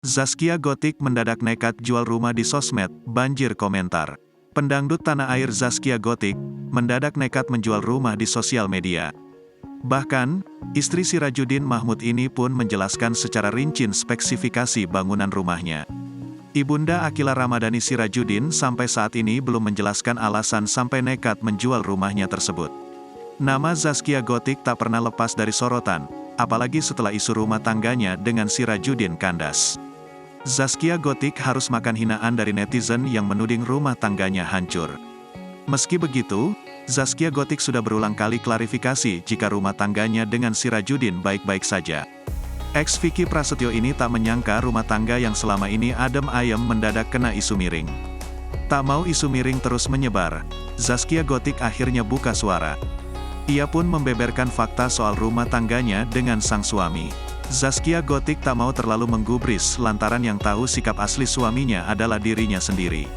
Zaskia Gotik mendadak nekat jual rumah di sosmed, banjir komentar. Pendangdut tanah air Zaskia Gotik, mendadak nekat menjual rumah di sosial media. Bahkan, istri Sirajuddin Mahmud ini pun menjelaskan secara rinci spesifikasi bangunan rumahnya. Ibunda Akila Ramadhani Sirajuddin sampai saat ini belum menjelaskan alasan sampai nekat menjual rumahnya tersebut. Nama Zaskia Gotik tak pernah lepas dari sorotan, apalagi setelah isu rumah tangganya dengan Sirajuddin kandas. Zaskia Gotik harus makan hinaan dari netizen yang menuding rumah tangganya hancur. Meski begitu, Zaskia Gotik sudah berulang kali klarifikasi jika rumah tangganya dengan Sirajuddin baik-baik saja. Ex Vicky Prasetyo ini tak menyangka rumah tangga yang selama ini adem ayem mendadak kena isu miring. Tak mau isu miring terus menyebar, Zaskia Gotik akhirnya buka suara. Ia pun membeberkan fakta soal rumah tangganya dengan sang suami. Zaskia Gotik tak mau terlalu menggubris lantaran yang tahu sikap asli suaminya adalah dirinya sendiri.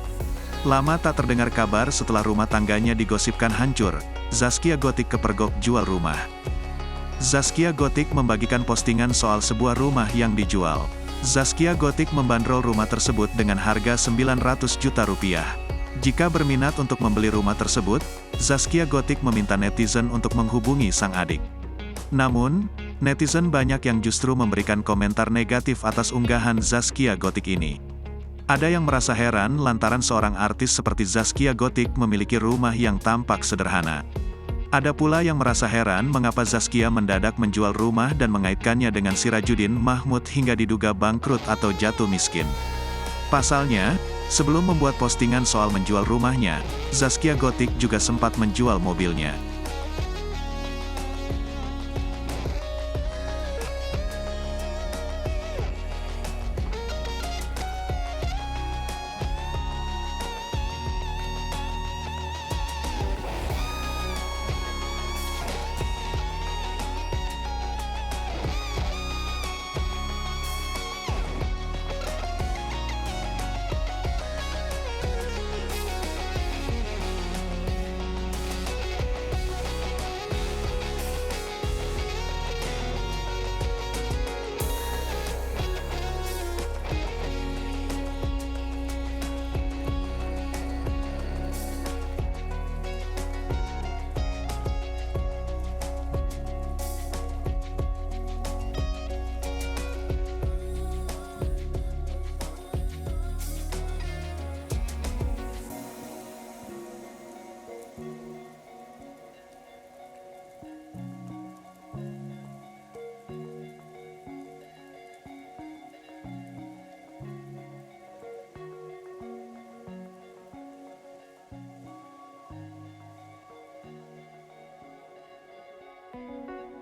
Lama tak terdengar kabar setelah rumah tangganya digosipkan hancur, Zaskia Gotik kepergok jual rumah. Zaskia Gotik membagikan postingan soal sebuah rumah yang dijual. Zaskia Gotik membandrol rumah tersebut dengan harga 900 juta rupiah. Jika berminat untuk membeli rumah tersebut, Zaskia Gotik meminta netizen untuk menghubungi sang adik. Namun, netizen banyak yang justru memberikan komentar negatif atas unggahan Zaskia Gotik ini. Ada yang merasa heran lantaran seorang artis seperti Zaskia Gotik memiliki rumah yang tampak sederhana. Ada pula yang merasa heran mengapa Zaskia mendadak menjual rumah dan mengaitkannya dengan Sirajuddin Mahmud hingga diduga bangkrut atau jatuh miskin. Pasalnya, sebelum membuat postingan soal menjual rumahnya, Zaskia Gotik juga sempat menjual mobilnya.